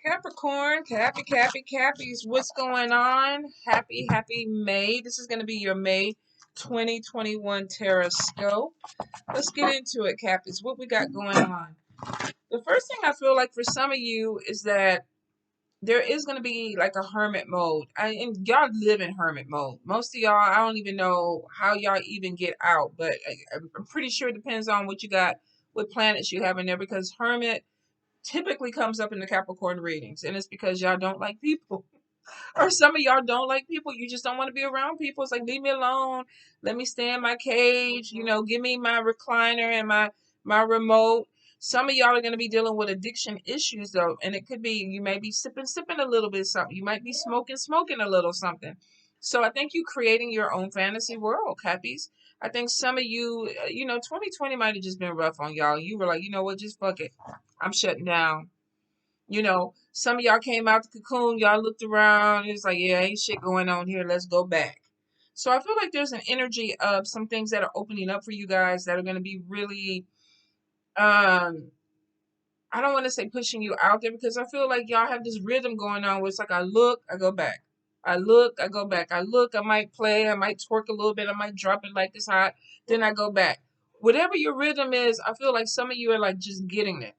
Capricorn, Cappies, what's going on? Happy May. This is going to be your May 2021 Tarot Scope. Let's get into it, Cappies. What we got going on? The first thing I feel like for some of you is that there is going to be like a hermit mode. And y'all live in hermit mode. Most of y'all, I don't even know how y'all even get out, but I'm pretty sure it depends on what you got, what planets you have in there, because hermit typically comes up in the Capricorn readings, and it's because y'all don't like people. Or some of y'all don't like people. You just don't want to be around people. It's like, leave me alone. Let me stay in my cage. Give me my recliner and my remote. Some of y'all are going to be dealing with addiction issues, though, and it could be you may be sipping a little bit of something. You might be smoking a little something. So I think you creating your own fantasy world, Cappies. I think some of you, 2020 might have just been rough on y'all. You were like, you know what, just fuck it. I'm shutting down. Some of y'all came out the cocoon, y'all looked around, it's like, yeah, ain't shit going on here, let's go back. So I feel like there's an energy of some things that are opening up for you guys that are going to be really, I don't want to say pushing you out there, because I feel like y'all have this rhythm going on where it's like, I look, I go back. I look, I go back. I look, I might play, I might twerk a little bit, I might drop it like this hot, then I go back. Whatever your rhythm is, I feel like some of you are like just getting it.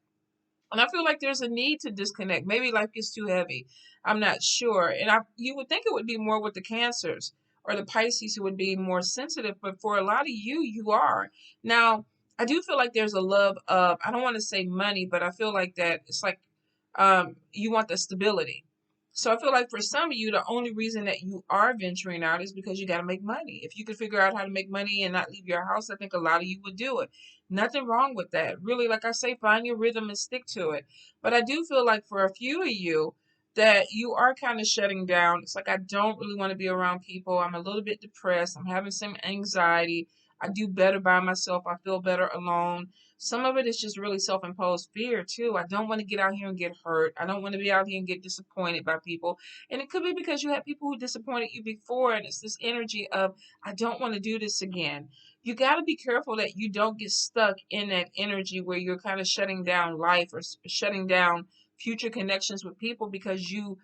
And I feel like there's a need to disconnect. Maybe life gets too heavy. I'm not sure. And you would think it would be more with the Cancers or the Pisces who would be more sensitive, but for a lot of you, you are. Now, I do feel like there's a love of, I don't want to say money, but I feel like that it's like you want the stability. So I feel like for some of you, the only reason that you are venturing out is because you got to make money. If you could figure out how to make money and not leave your house, I think a lot of you would do it. Nothing wrong with that. Really, like I say, find your rhythm and stick to it. But I do feel like for a few of you that you are kind of shutting down. It's like, I don't really want to be around people. I'm a little bit depressed. I'm having some anxiety. I do better by myself. I feel better alone. Some of it is just really self-imposed fear too. I don't want to get out here and get hurt. I don't want to be out here and get disappointed by people. And it could be because you had people who disappointed you before, and it's this energy of, I don't want to do this again. You got to be careful that you don't get stuck in that energy where you're kind of shutting down life or shutting down future connections with people because you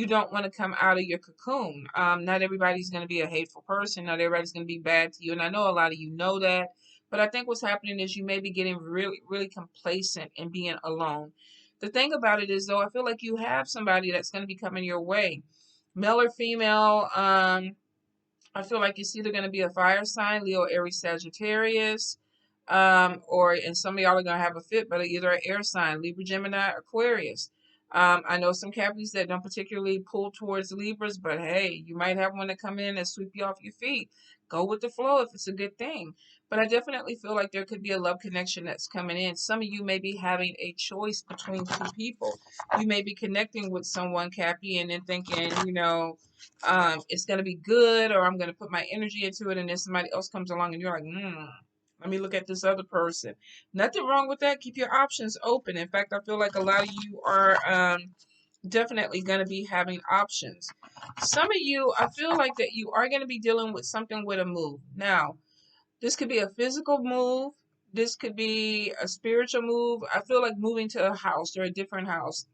don't want to come out of your cocoon. Not everybody's going to be a hateful person. Not everybody's going to be bad to you. And I know a lot of you know that. But I think what's happening is you may be getting really, really complacent and being alone. The thing about it is, though, I feel like you have somebody that's going to be coming your way, male or female. I feel like it's either going to be a fire sign, Leo, Aries, Sagittarius, and some of y'all are going to have a fit, but either an air sign, Libra, Gemini, Aquarius. I know some Cappies that don't particularly pull towards Libras, but hey, you might have one to come in and sweep you off your feet. Go with the flow if it's a good thing. But I definitely feel like there could be a love connection that's coming in. Some of you may be having a choice between two people. You may be connecting with someone, Cappy, and then thinking, it's going to be good, or I'm going to put my energy into it, and then somebody else comes along and you're like, let me look at this other person. Nothing wrong with that. Keep your options open. In fact, I feel like a lot of you are definitely going to be having options. Some of you, I feel like that you are going to be dealing with something with a move. Now, this could be a physical move. This could be a spiritual move. I feel like moving to a house or a different house.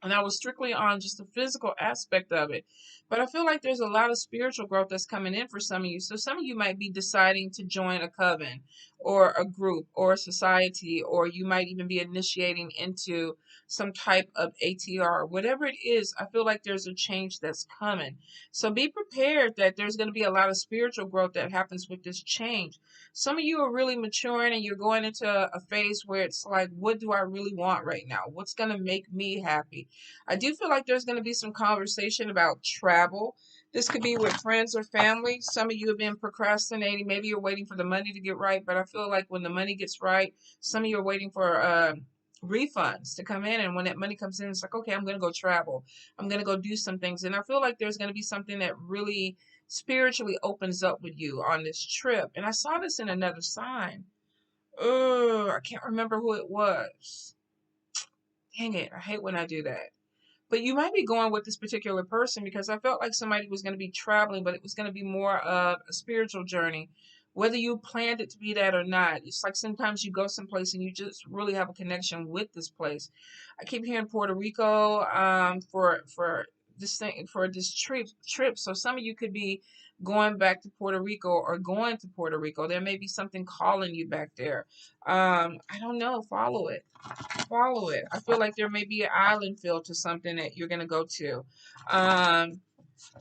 And I was strictly on just the physical aspect of it. But I feel like there's a lot of spiritual growth that's coming in for some of you. So some of you might be deciding to join a coven or a group or a society, or you might even be initiating into some type of ATR. Whatever it is, I feel like there's a change that's coming. So be prepared that there's going to be a lot of spiritual growth that happens with this change. Some of you are really maturing and you're going into a phase where it's like, what do I really want right now? What's going to make me happy? I do feel like there's going to be some conversation about travel. This could be with friends or family. Some of you have been procrastinating. Maybe you're waiting for the money to get right, but I feel like when the money gets right, some of you are waiting for refunds to come in. And when that money comes in, it's like, okay, I'm going to go travel. I'm going to go do some things. And I feel like there's going to be something that really spiritually opens up with you on this trip. And I saw this in another sign. Oh, I can't remember who it was. Dang it. I hate when I do that. But you might be going with this particular person because I felt like somebody was going to be traveling, but it was going to be more of a spiritual journey whether you planned it to be that or not. It's like sometimes you go someplace and you just really have a connection with this place. I keep hearing Puerto Rico for this thing for this trip. So some of you could be going back to Puerto Rico or going to Puerto Rico. There may be something calling you back there. I don't know. Follow it. Follow it. I feel like there may be an island feel to something that you're gonna go to.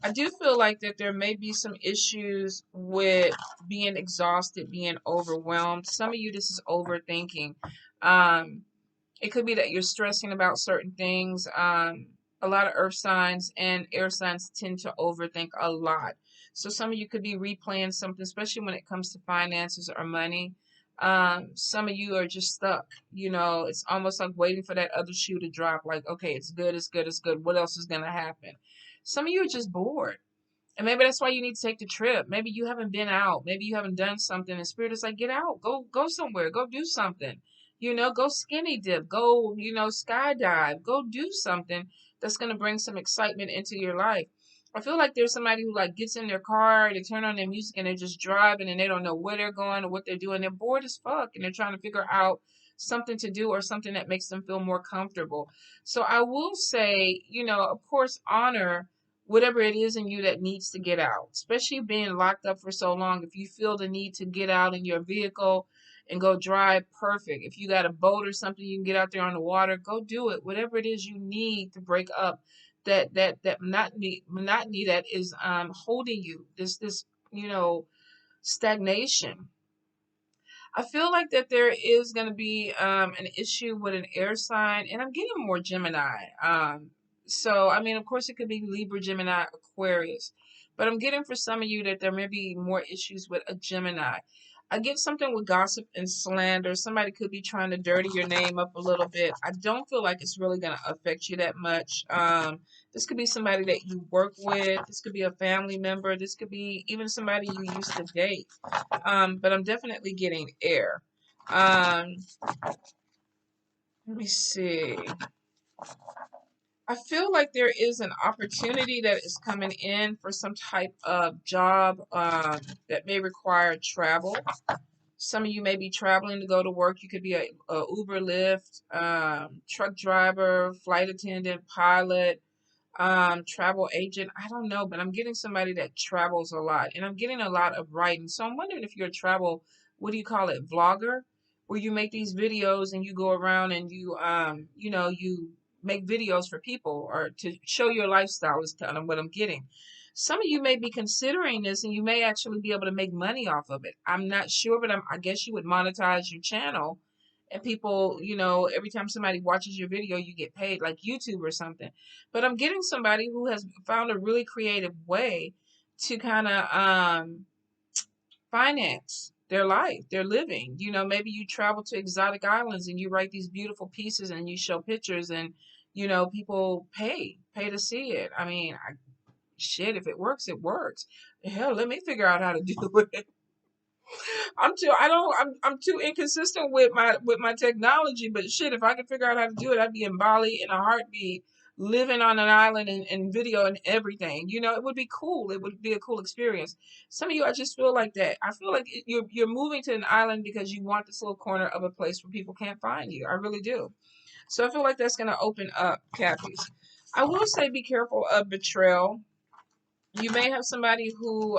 I do feel like that there may be some issues with being exhausted, being overwhelmed. Some of you, this is overthinking. Um, it could be that you're stressing about certain things. A lot of earth signs and air signs tend to overthink a lot. So some of you could be replaying something, especially when it comes to finances or money. Some of you are just stuck. You know, it's almost like waiting for that other shoe to drop. Like, okay, it's good, it's good, it's good. What else is going to happen? Some of you are just bored. And maybe that's why you need to take the trip. Maybe you haven't been out. Maybe you haven't done something. And Spirit is like, get out. Go somewhere. Go do something. You know, go skinny dip. Go, you know, skydive. Go do something that's going to bring some excitement into your life. I feel like there's somebody who like gets in their car, they turn on their music and they're just driving and they don't know where they're going or what they're doing. They're bored as fuck and they're trying to figure out something to do or something that makes them feel more comfortable. So I will say, you know, of course, honor whatever it is in you that needs to get out, especially being locked up for so long. If you feel the need to get out in your vehicle and go drive, perfect. If you got a boat or something, you can get out there on the water, go do it. Whatever it is you need to break up that monotony that is holding you, this you know, stagnation. I feel like that there is going to be an issue with an air sign, and I'm getting more Gemini. So, I mean, of course, it could be Libra, Gemini, Aquarius, but I'm getting for some of you that there may be more issues with a Gemini. I get something with gossip and slander. Somebody could be trying to dirty your name up a little bit. I don't feel like it's really going to affect you that much. This could be somebody that you work with. This could be a family member. This could be even somebody you used to date. But I'm definitely getting air. Let me see. I feel like there is an opportunity that is coming in for some type of job that may require travel. Some of you may be traveling to go to work. You could be a Uber, Lyft, truck driver, flight attendant, pilot, travel agent. I don't know, but I'm getting somebody that travels a lot, and I'm getting a lot of writing. So I'm wondering if you're a travel, what do you call it, vlogger, where you make these videos and you go around and you know, you make videos for people or to show your lifestyle is kind of what I'm getting. Some of you may be considering this and you may actually be able to make money off of it. I'm not sure, but I guess you would monetize your channel and people, you know, every time somebody watches your video, you get paid like YouTube or something. But I'm getting somebody who has found a really creative way to kind of finance their life, their living. You know, maybe you travel to exotic islands and you write these beautiful pieces and you show pictures and, you know, people pay to see it. I mean, shit, if it works, it works. Hell, let me figure out how to do it. I'm too inconsistent with my technology, but shit, if I could figure out how to do it, I'd be in Bali in a heartbeat, living on an island and video and everything. You know, it would be cool. It would be a cool experience. Some of you, I just feel like that. I feel like you're moving to an island because you want this little corner of a place where people can't find you. I really do. So I feel like that's gonna open up, Cappies. I will say be careful of betrayal. You may have somebody who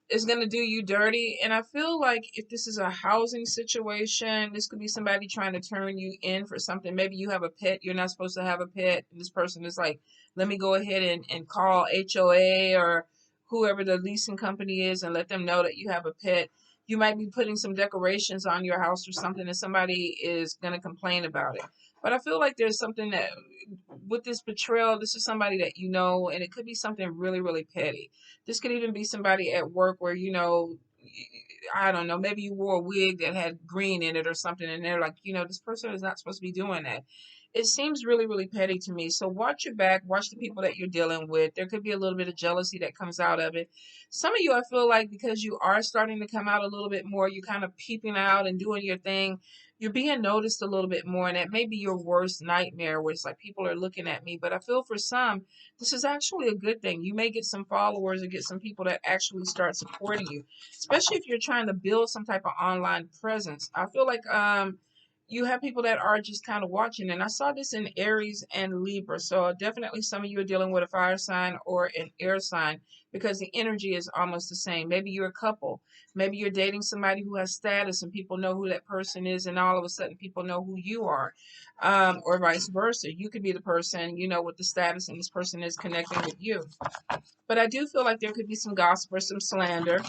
is going to do you dirty. And I feel like if this is a housing situation, this could be somebody trying to turn you in for something. Maybe you have a pet, you're not supposed to have a pet. And this person is like, let me go ahead and call HOA or whoever the leasing company is and let them know that you have a pet. You might be putting some decorations on your house or something and somebody is going to complain about it. But I feel like there's something that with this betrayal, this is somebody that you know, and it could be something really, really petty. This could even be somebody at work where, you know, I don't know, maybe you wore a wig that had green in it or something, and they're like, you know, this person is not supposed to be doing that. It seems really, really petty to me. So watch your back, watch the people that you're dealing with. There could be a little bit of jealousy that comes out of it. Some of you, I feel like because you are starting to come out a little bit more, you're kind of peeping out and doing your thing. you're being noticed a little bit more, and that may be your worst nightmare where it's like people are looking at me. But I feel for some, this is actually a good thing. You may get some followers or get some people that actually start supporting you, especially if you're trying to build some type of online presence. I feel like you have people that are just kind of watching, and I saw this in Aries and Libra. So definitely some of you are dealing with a fire sign or an air sign because the energy is almost the same. Maybe you're a couple. Maybe you're dating somebody who has status and people know who that person is, and all of a sudden people know who you are, or vice versa. You could be the person, you know, with the status, and this person is connecting with you. But I do feel like there could be some gossip or some slander.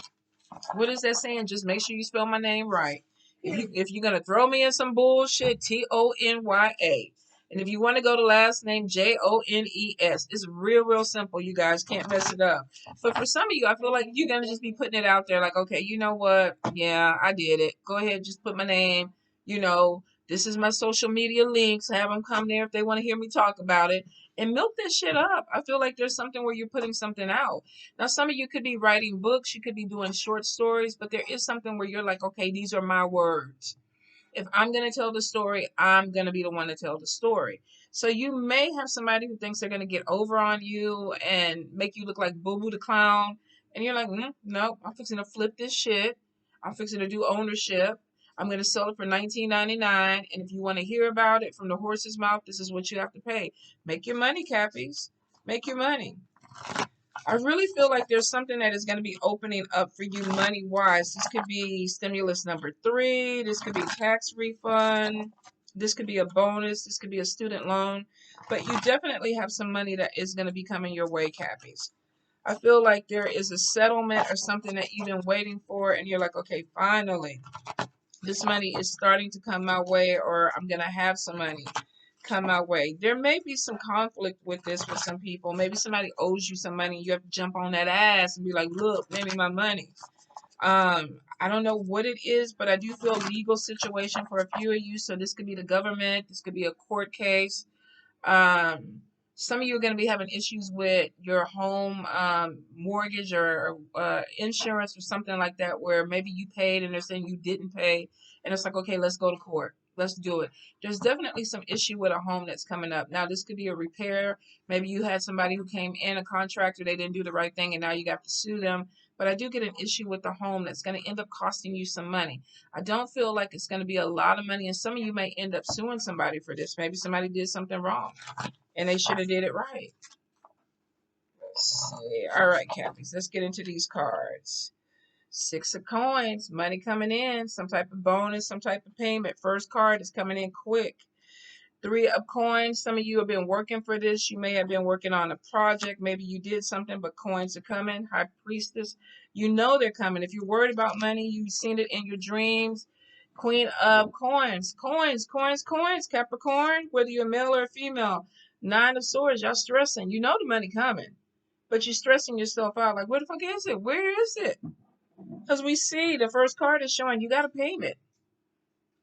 What is that saying? Just make sure you spell my name right. If you're gonna throw me in some bullshit, Tonya. And if you want to go to last name Jones, it's real simple. You guys can't mess it up. But for some of you, I feel like you're gonna just be putting it out there, like, okay, you know what? Yeah, I did it. Go ahead, just put my name. You know, this is my social media links. Have them come there if they want to hear me talk about it, and milk that shit up. I feel like there's something where you're putting something out. Now, some of you could be writing books, you could be doing short stories, but there is something where you're like, okay, these are my words. If I'm going to tell the story, I'm going to be the one to tell the story. So you may have somebody who thinks they're going to get over on you and make you look like Boo Boo the Clown. And you're like, no, I'm fixing to flip this shit. I'm fixing to do ownership. I'm going to sell it for $19.99. And if you want to hear about it from the horse's mouth, this is what you have to pay. Make your money, Cappies. Make your money. I really feel like there's something that is going to be opening up for you money wise. This could be stimulus number 3. This could be tax refund. This could be a bonus. This could be a student loan. But you definitely have some money that is going to be coming your way, Cappies. I feel like there is a settlement or something that you've been waiting for, and you're like, okay, finally, this money is starting to come my way, or I'm going to have some money come my way. There may be some conflict with this with some people. Maybe somebody owes you some money. You have to jump on that ass and be like, look, pay me my money. I don't know what it is, but I do feel a legal situation for a few of you. So this could be the government. This could be a court case. Some of you are going to be having issues with your home mortgage or insurance or something like that, where maybe you paid and they're saying you didn't pay. And it's like, okay, let's go to court. Let's do it. There's definitely some issue with a home that's coming up. Now, this could be a repair. Maybe you had somebody who came in, a contractor, they didn't do the right thing, and now you got to sue them. But I do get an issue with the home that's going to end up costing you some money. I don't feel like it's going to be a lot of money, and some of you may end up suing somebody for this. Maybe somebody did something wrong, and they should have did it right. Let's see. All right, Cappies, let's get into these cards. 6 of coins, money coming in, some type of bonus, some type of payment. First card is coming in quick. 3 of coins, some of you have been working for this. You may have been working on a project. Maybe you did something, but coins are coming. High Priestess, you know they're coming. If you're worried about money, you've seen it in your dreams. Queen of coins, Capricorn, whether you're male or female. 9 of swords, y'all stressing. You know the money coming, but you're stressing yourself out. Like, where the fuck is it? Where is it? Because we see the first card is showing you got a payment.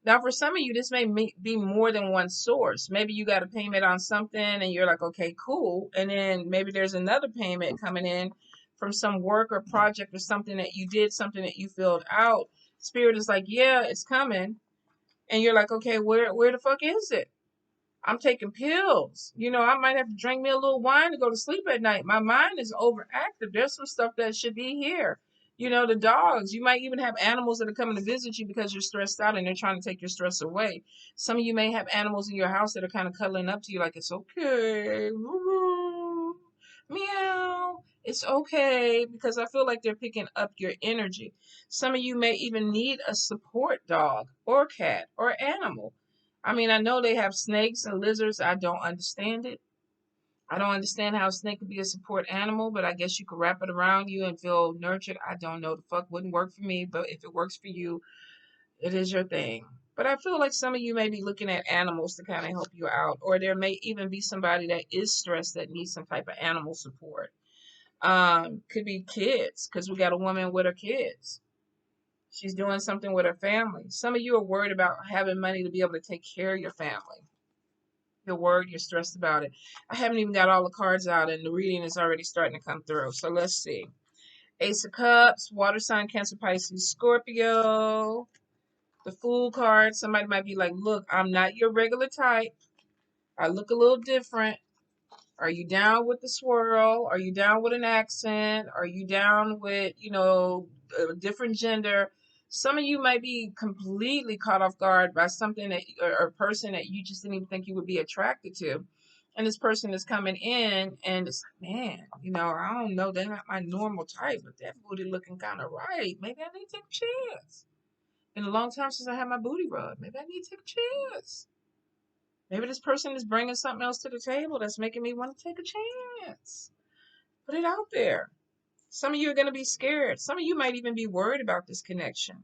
Now, for some of you, this may be more than one source. Maybe you got a payment on something and you're like, okay, cool. And then maybe there's another payment coming in from some work or project or something that you did, something that you filled out. Spirit is like, yeah, it's coming. And you're like, okay, where the fuck is it? I'm taking pills. You know, I might have to drink me a little wine to go to sleep at night. My mind is overactive. There's some stuff that should be here. You know, the dogs. You might even have animals that are coming to visit you because you're stressed out and they're trying to take your stress away. Some of you may have animals in your house that are kind of cuddling up to you like, it's okay. Meow. It's okay, because I feel like they're picking up your energy. Some of you may even need a support dog or cat or animal. I mean, I know they have snakes and lizards. I don't understand it. I don't understand how a snake could be a support animal, but I guess you could wrap it around you and feel nurtured. I don't know. The fuck wouldn't work for me, but if it works for you, it is your thing. But I feel like some of you may be looking at animals to kind of help you out, or there may even be somebody that is stressed that needs some type of animal support. Could be kids, because we got a woman with her kids. She's doing something with her family. Some of you are worried about having money to be able to take care of your family. You're worried, you're stressed about it. I haven't even got all the cards out, and the reading is already starting to come through. So let's see. Ace of Cups, water sign, Cancer, Pisces, Scorpio. The Fool card, somebody might be like, look, I'm not your regular type. I look a little different. Are you down with the swirl? Are you down with an accent? Are you down with, a different gender? Some of you might be completely caught off guard by something that, or a person that you just didn't even think you would be attracted to. And this person is coming in and it's like, man, I don't know. They're not my normal type, but that booty looking kind of right. Maybe I need to take a chance. Been a long time since I had my booty rubbed. Maybe I need to take a chance. Maybe this person is bringing something else to the table that's making me want to take a chance. Put it out there. Some of you are going to be scared. Some of you might even be worried about this connection.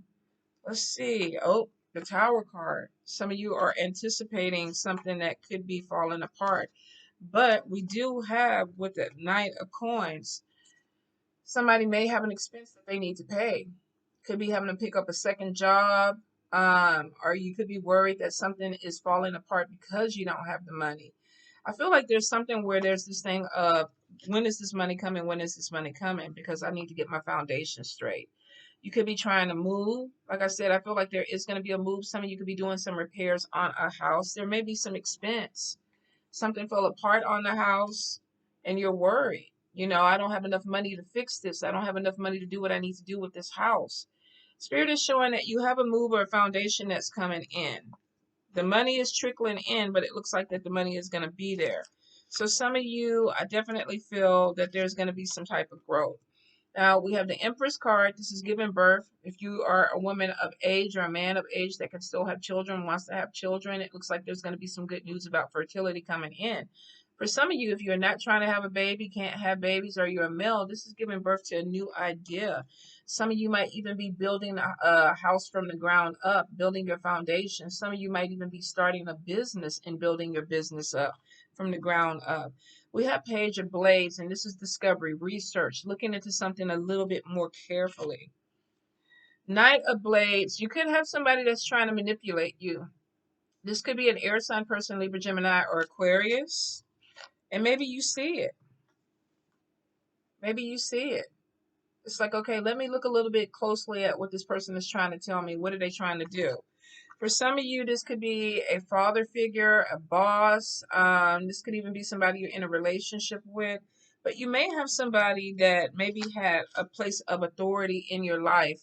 Let's see. Oh, the Tower card. Some of you are anticipating something that could be falling apart. But we do have, with the Knight of Coins, somebody may have an expense that they need to pay. Could be having to pick up a second job. Or you could be worried that something is falling apart because you don't have the money. I feel like there's something where there's this thing of, when is this money coming? When is this money coming? Because I need to get my foundation straight. You could be trying to move. Like I said, I feel like there is going to be a move. Some of you could be doing some repairs on a house. There may be some expense. Something fell apart on the house and you're worried. I don't have enough money to fix this. I don't have enough money to do what I need to do with this house. Spirit is showing that you have a move or a foundation that's coming in. The money is trickling in, but it looks like that the money is going to be there. So some of you, I definitely feel that there's going to be some type of growth. Now, we have the Empress card. This is giving birth. If you are a woman of age or a man of age that can still have children, wants to have children, it looks like there's going to be some good news about fertility coming in. For some of you, if you're not trying to have a baby, can't have babies, or you're a male, this is giving birth to a new idea. Some of you might even be building a house from the ground up, building your foundation. Some of you might even be starting a business and building your business up from the ground up. We have Page of Blades, and this is discovery, research, looking into something a little bit more carefully. Knight of Blades, you could have somebody that's trying to manipulate you. This could be an air sign person, Libra, Gemini, or Aquarius. And maybe you see it. Maybe you see it. It's like, okay, let me look a little bit closely at what this person is trying to tell me. What are they trying to do? For some of you, this could be a father figure, a boss. This could even be somebody you're in a relationship with. But you may have somebody that maybe had a place of authority in your life,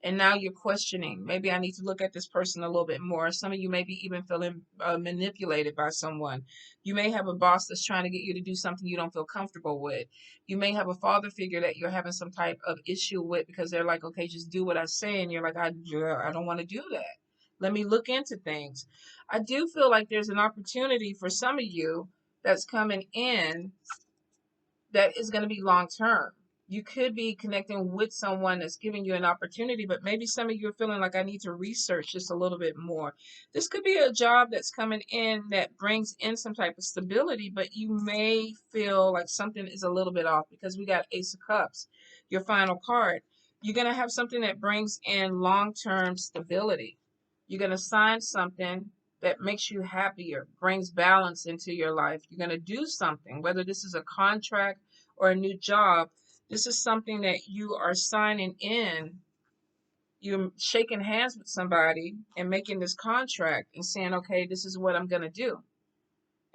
and now you're questioning. Maybe I need to look at this person a little bit more. Some of you may be even feeling manipulated by someone. You may have a boss that's trying to get you to do something you don't feel comfortable with. You may have a father figure that you're having some type of issue with because they're like, okay, just do what I say. And you're like, I don't want to do that. Let me look into things. I do feel like there's an opportunity for some of you that's coming in that is going to be long term. You could be connecting with someone that's giving you an opportunity, but maybe some of you are feeling like I need to research just a little bit more. This could be a job that's coming in that brings in some type of stability, but you may feel like something is a little bit off because we got Ace of Cups, your final card. You're going to have something that brings in long-term stability. You're going to sign something that makes you happier, brings balance into your life. You're going to do something, whether this is a contract or a new job. This is something that you are signing in. You're shaking hands with somebody and making this contract and saying, okay, this is what I'm going to do.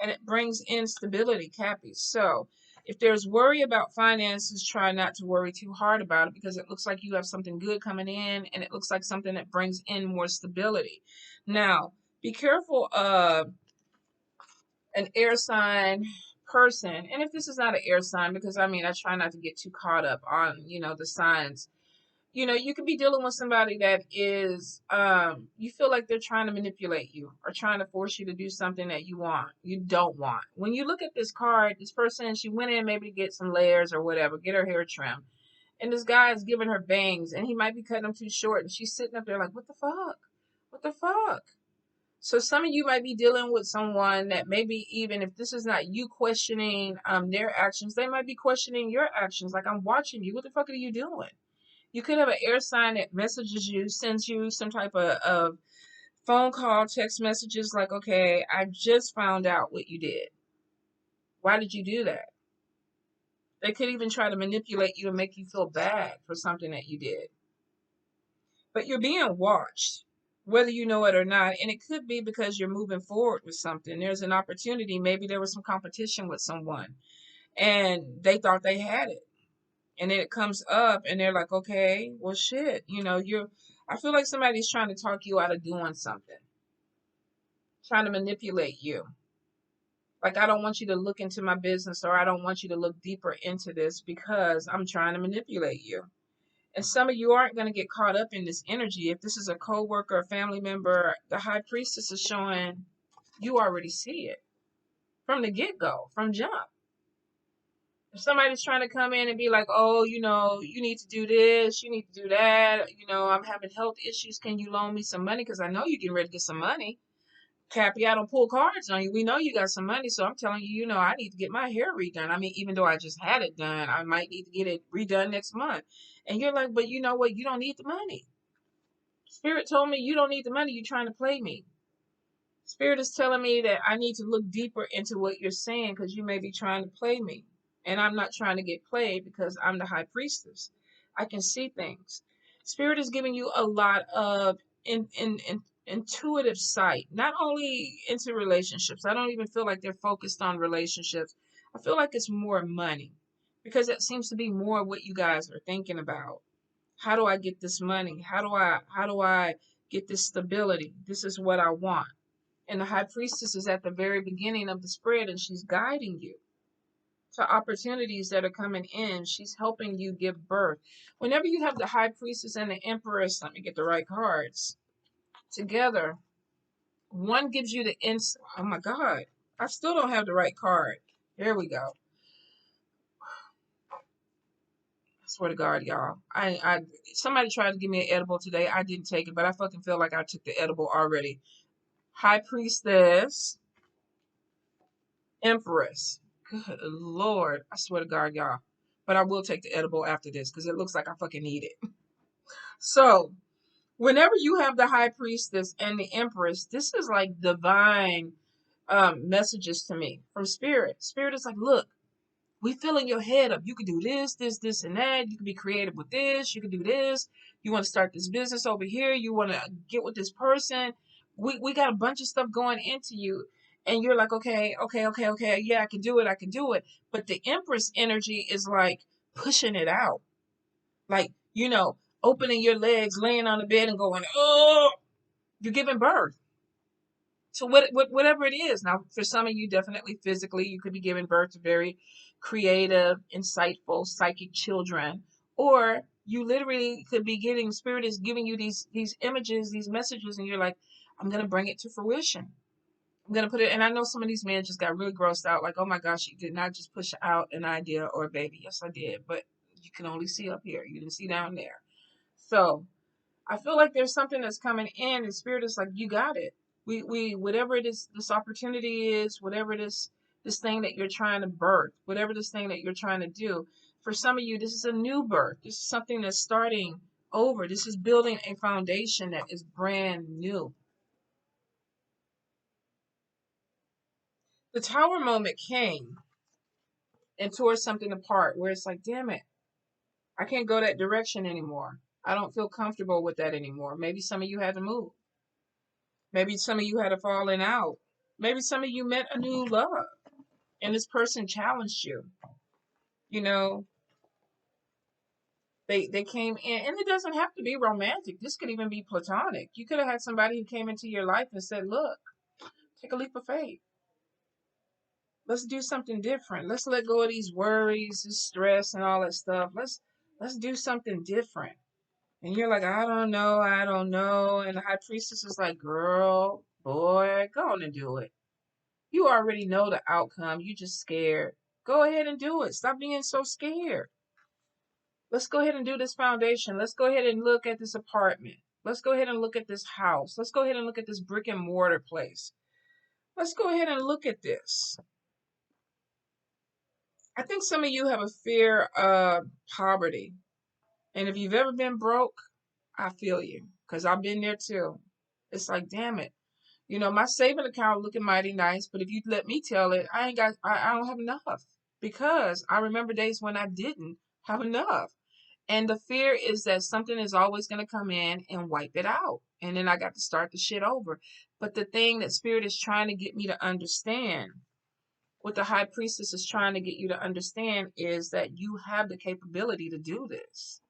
And it brings in stability, Cappy. So if there's worry about finances, try not to worry too hard about it because it looks like you have something good coming in and it looks like something that brings in more stability. Now, be careful of an air sign person. And if this is not an air sign, because I try not to get too caught up on, the signs. You could be dealing with somebody that is, you feel like they're trying to manipulate you or trying to force you to do something that you don't want. When you look at this card, this person, she went in maybe to get some layers or whatever, get her hair trimmed. And this guy is giving her bangs and he might be cutting them too short. And she's sitting up there like, what the fuck? What the fuck? So some of you might be dealing with someone that maybe even if this is not you questioning their actions, they might be questioning your actions. Like, I'm watching you. What the fuck are you doing? You could have an air sign that messages you, sends you some type of phone call, text messages like, okay, I just found out what you did. Why did you do that? They could even try to manipulate you and make you feel bad for something that you did. But you're being watched. whether you know it or not. And it could be because you're moving forward with something. There's an opportunity. Maybe there was some competition with someone and they thought they had it. And then it comes up and they're like, okay, well, shit, I feel like somebody's trying to talk you out of doing something, trying to manipulate you. Like, I don't want you to look into my business, or I don't want you to look deeper into this because I'm trying to manipulate you. And some of you aren't going to get caught up in this energy. If this is a coworker, a family member, the high priestess is showing you already see it from the get-go, from jump. If somebody's trying to come in and be like, oh, you need to do this, you need to do that, I'm having health issues, can you loan me some money? Because I know you're getting ready to get some money. Cappy, I don't pull cards on you. We know you got some money, so I'm telling you, I need to get my hair redone. I mean, even though I just had it done, I might need to get it redone next month. And you're like, but you know what? You don't need the money. Spirit told me you don't need the money. You're trying to play me. Spirit is telling me that I need to look deeper into what you're saying because you may be trying to play me. And I'm not trying to get played because I'm the high priestess. I can see things. Spirit is giving you a lot of intuitive sight, not only into relationships. I don't even feel like they're focused on relationships. I feel like it's more money because that seems to be more what you guys are thinking about. How do I get this money? How do I get this stability? This is what I want. And the high priestess is at the very beginning of the spread and she's guiding you to opportunities that are coming in. She's helping you give birth. Whenever you have the high priestess and the empress, let me get the right cards together. One gives you the oh my God, I still don't have the right card. Here we go. I swear to God, y'all. I somebody tried to give me an edible today. I didn't take it, but I fucking feel like I took the edible already. High priestess, empress. Good Lord. I swear to God, y'all. But I will take the edible after this because it looks like I fucking need it. So, whenever you have the high priestess and the empress, this is like divine messages to me from spirit. Spirit is like, look, we filling your head up. You can do this, this, this, and that. You can be creative with this. You can do this. You want to start this business over here. You want to get with this person. We got a bunch of stuff going into you. And you're like, okay, okay, okay, okay. Yeah, I can do it. I can do it. But the Empress energy is like pushing it out. Like, opening your legs, laying on the bed and going, oh, you're giving birth. So whatever it is. Now, for some of you, definitely physically, you could be giving birth to very creative, insightful, psychic children. Or you literally could be getting, spirit is giving you these images, these messages, and you're like, I'm going to bring it to fruition. I'm going to put it, and I know some of these men just got really grossed out, like, oh my gosh, you did not just push out an idea or a baby. Yes, I did, but you can only see up here. You didn't see down there. So I feel like there's something that's coming in, and spirit is like, you got it. We whatever it is, this opportunity is, whatever it is, this thing that you're trying to birth, whatever this thing that you're trying to do. For some of you, this is a new birth. This is something that's starting over. This is building a foundation that is brand new. The tower moment came and tore something apart where it's like, damn it, I can't go that direction anymore. I don't feel comfortable with that anymore. Maybe some of you had to move. Maybe some of you had a falling out. Maybe some of you met a new love and this person challenged you. You know, they came in, and it doesn't have to be romantic. This could even be platonic. You could have had somebody who came into your life and said, look, take a leap of faith. Let's do something different. Let's let go of these worries, this stress and all that stuff. Let's do something different. And you're like, I don't know, I don't know. And the high priestess is like, girl, boy, go on and do it. You already know the outcome. You just scared. Go ahead and do it. Stop being so scared. Let's go ahead and do this foundation. Let's go ahead and look at this apartment. Let's go ahead and look at this house. Let's go ahead and look at this brick and mortar place. Let's go ahead and look at this. I think some of you have a fear of poverty. And if you've ever been broke, I feel you. Because I've been there too. It's like, damn it. My saving account looking mighty nice, but if you let me tell it, I don't have enough because I remember days when I didn't have enough. And the fear is that something is always going to come in and wipe it out. And then I got to start the shit over. But the thing that Spirit is trying to get me to understand, what the High Priestess is trying to get you to understand, is that you have the capability to do this.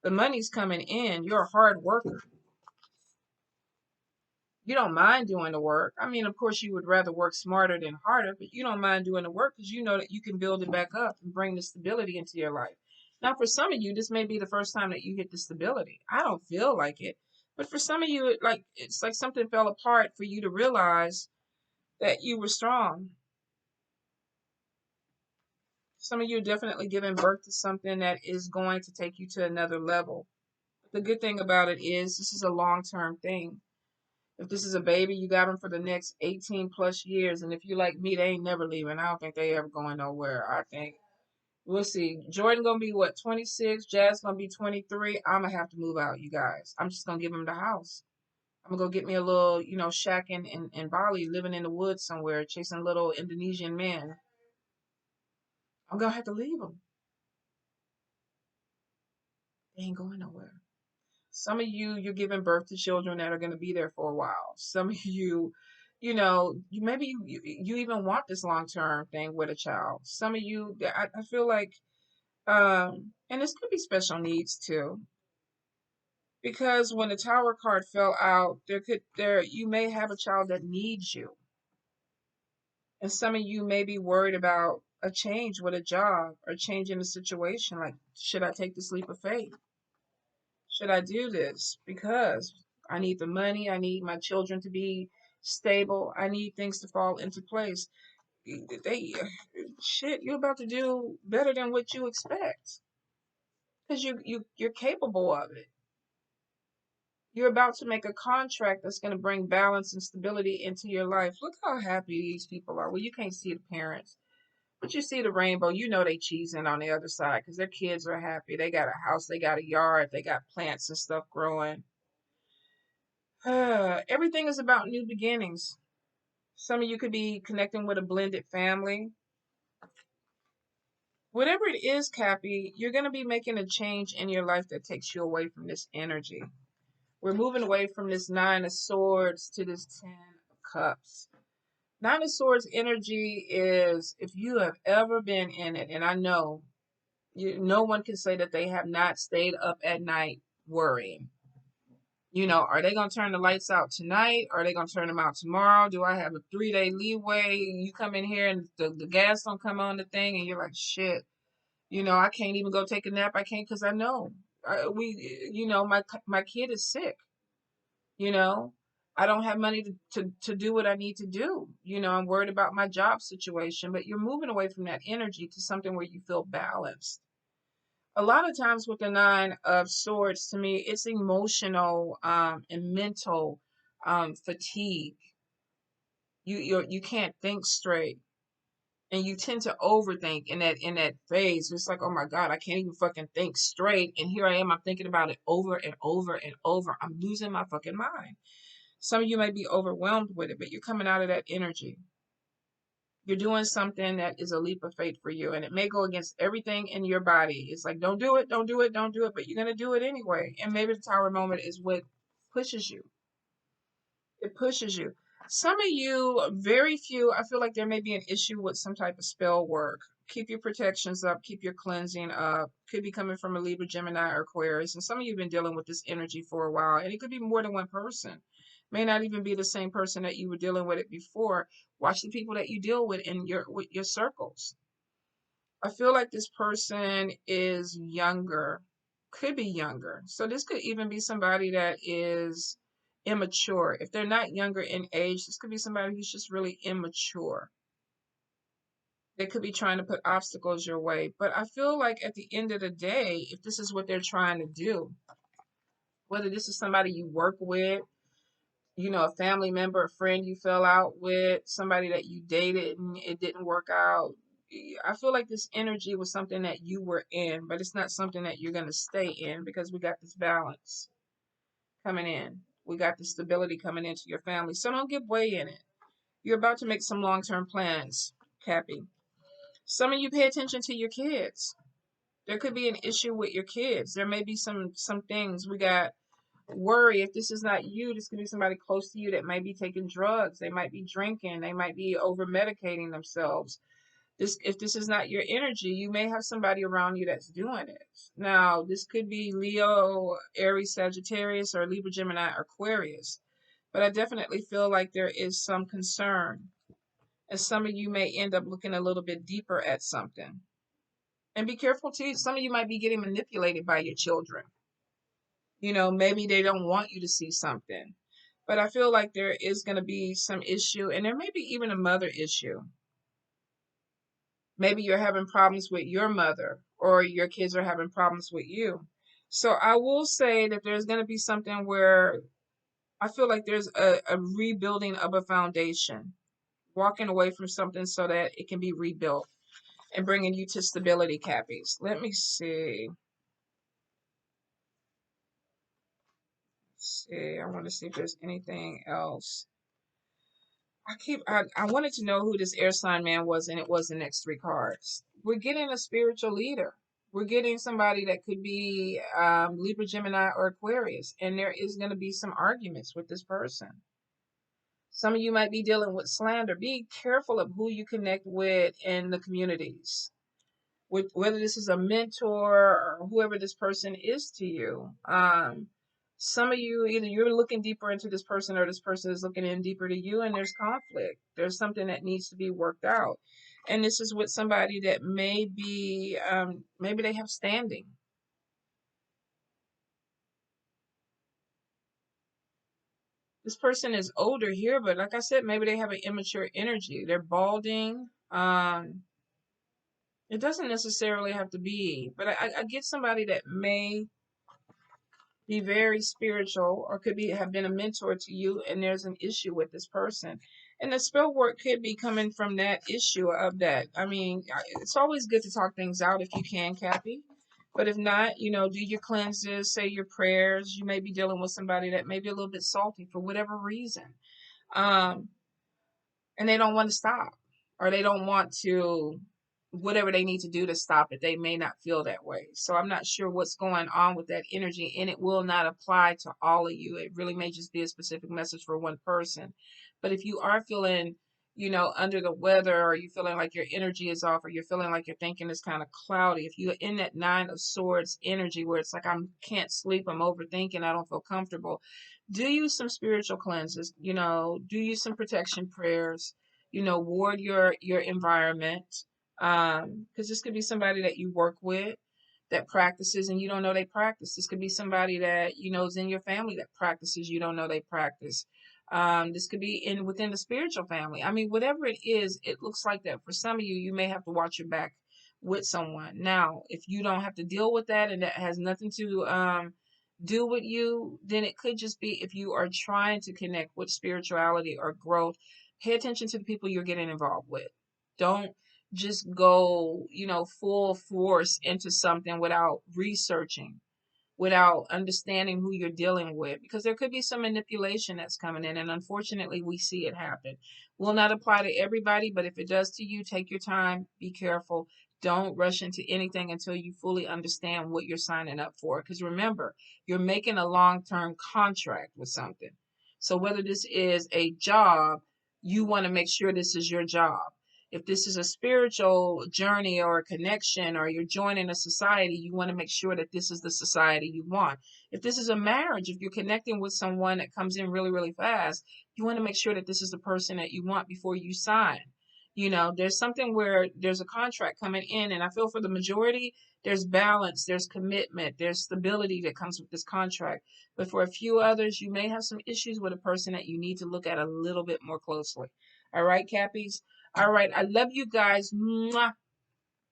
The money's coming in. You're a hard worker. You don't mind doing the work. I mean, of course, you would rather work smarter than harder, but you don't mind doing the work because you know that you can build it back up and bring the stability into your life. Now, for some of you, this may be the first time that you hit the stability. I don't feel like it, but for some of you, it's like something fell apart for you to realize that you were strong. Some of you are definitely giving birth to something that is going to take you to another level. The good thing about it is this is a long-term thing. If this is a baby, you got them for the next 18 plus years. And if you like me, they ain't never leaving. I don't think they ever going nowhere. I think we'll see. Jordan gonna be what, 26? Jazz gonna be 23. I'm gonna have to move out, you guys. I'm just gonna give him the house. I'm gonna go get me a little, shack in Bali, living in the woods somewhere, chasing little Indonesian men. I'm gonna have to leave them. They ain't going nowhere. Some of you, you're giving birth to children that are going to be there for a while. Some of you, you maybe you even want this long-term thing with a child. Some of you, I feel like, and this could be special needs too, because when the Tower card fell out, you may have a child that needs you, and some of you may be worried about a change with a job or change in the situation. Like, should I take this leap of faith? Should I do this? Because I need the money. I need my children to be stable. I need things to fall into place. They, shit, you're about to do better than what you expect because you're capable of it. You're about to make a contract that's going to bring balance and stability into your life. Look how happy these people are. Well, you can't see the parents, but you see the rainbow. You know they cheesing on the other side because their kids are happy. They got a house. They got a yard. They got plants and stuff growing. Everything is about new beginnings. Some of you could be connecting with a blended family. Whatever it is, Cappy, you're going to be making a change in your life that takes you away from this energy. We're moving away from this Nine of Swords to this Ten of Cups. Nine of Swords energy is, if you have ever been in it, and I know no one can say that they have not stayed up at night worrying. Are they going to turn the lights out tonight? Are they going to turn them out tomorrow? Do I have a 3-day leeway? You come in here and the gas don't come on the thing and you're like, shit, I can't even go take a nap. I can't because I know my kid is sick. I don't have money to do what I need to do. I'm worried about my job situation, but you're moving away from that energy to something where you feel balanced. A lot of times with the Nine of Swords, to me, it's emotional and mental fatigue. You can't think straight, and you tend to overthink in that phase. It's like, oh my God, I can't even fucking think straight, and here I am. I'm thinking about it over and over and over. I'm losing my fucking mind. Some of you may be overwhelmed with it, but you're coming out of that energy. You're doing something that is a leap of faith for you, and it may go against everything in your body. It's like, don't do it, don't do it, don't do it, but you're going to do it anyway. And maybe the Tower moment is what pushes you. It pushes you. Some of you, very few, I feel like there may be an issue with some type of spell work. Keep your protections up, keep your cleansing up. Could be coming from a Libra, Gemini, or Aquarius. And some of you have been dealing with this energy for a while, and it could be more than one person. May not even be the same person that you were dealing with it before. Watch the people that you deal with in your circles. I feel like this person is younger, could be younger. So this could even be somebody that is immature. If they're not younger in age, this could be somebody who's just really immature. They could be trying to put obstacles your way. But I feel like at the end of the day, if this is what they're trying to do, whether this is somebody you work with, a family member, a friend you fell out with, somebody that you dated and it didn't work out. I feel like this energy was something that you were in, but it's not something that you're going to stay in because we got this balance coming in. We got the stability coming into your family. So don't give way in it. You're about to make some long-term plans, Cappy. Some of you pay attention to your kids. There could be an issue with your kids. There may be some things. We got worry. If this is not you, this could be somebody close to you that might be taking drugs. They might be drinking. They might be over medicating themselves. If this is not your energy, you may have somebody around you that's doing it. Now, this could be Leo, Aries, Sagittarius, or Libra, Gemini, Aquarius. But I definitely feel like there is some concern. And some of you may end up looking a little bit deeper at something. And be careful too. Some of you might be getting manipulated by your children. You know, maybe they don't want you to see something. But I feel like there is going to be some issue, and there may be even a mother issue. Maybe you're having problems with your mother, or your kids are having problems with you. So I will say that there's going to be something where I feel like there's a rebuilding of a foundation, walking away from something so that it can be rebuilt and bringing you to stability, Cappies. Let me see. I want to see if there's anything else. I wanted to know who this air sign man was, and it was the next three cards. We're getting a spiritual leader. We're getting somebody that could be Libra, Gemini, or Aquarius, and there is going to be some arguments with this person. Some of you might be dealing with slander. Be careful of who you connect with in the communities, with whether this is a mentor or whoever this person is to you. Some of you, either you're looking deeper into this person or this person is looking in deeper to you, and there's conflict. There's something that needs to be worked out. And this is with somebody that may be, maybe they have standing. This person is older here, but like I said, maybe they have an immature energy. They're balding. It doesn't necessarily have to be, but I get somebody that may be very spiritual or could be have been a mentor to you, and there's an issue with this person, and the spell work could be coming from that issue of that. I mean, it's always good to talk things out if you can, Cappy, but if not, you know, do your cleanses, say your prayers. You may be dealing with somebody that may be a little bit salty for whatever reason, um and they don't want to stop, or they don't want to, whatever they need to do to stop it, they may not feel that way. So I'm not sure what's going on with that energy, and it will not apply to all of you. It really may just be a specific message for one person. But if you are feeling, you know, under the weather, or you feeling like your energy is off, or you're feeling like your thinking is kind of cloudy, if you're in that Nine of Swords energy where it's like, I can't sleep, I'm overthinking, I don't feel comfortable, do you some spiritual cleanses, you know, do you some protection prayers, you know, ward your environment. Because this could be somebody that you work with that practices and you don't know they practice. This could be somebody that you know is in your family that practices, you don't know they practice. This could be in within the spiritual family. I mean, whatever it is, it looks like that for some of you. You may have to watch your back with someone. Now, if you don't have to deal with that and that has nothing to do with you, then it could just be if you are trying to connect with spirituality or growth, pay attention to the people you're getting involved with. Don't just go, you know, full force into something without researching, without understanding who you're dealing with, because there could be some manipulation that's coming in, and unfortunately we see it happen. Will not apply to everybody, but if it does to you, take your time, be careful. Don't rush into anything until you fully understand what you're signing up for, because remember, you're making a long-term contract with something. So whether this is a job, you want to make sure this is your job. If this is a spiritual journey or a connection, or you're joining a society, you want to make sure that this is the society you want. If this is a marriage, if you're connecting with someone that comes in really, really fast, you want to make sure that this is the person that you want before you sign. You know, there's something where there's a contract coming in, and I feel for the majority, there's balance, there's commitment, there's stability that comes with this contract. But for a few others, you may have some issues with a person that you need to look at a little bit more closely. All right, Cappies? All right. I love you guys. Mwah.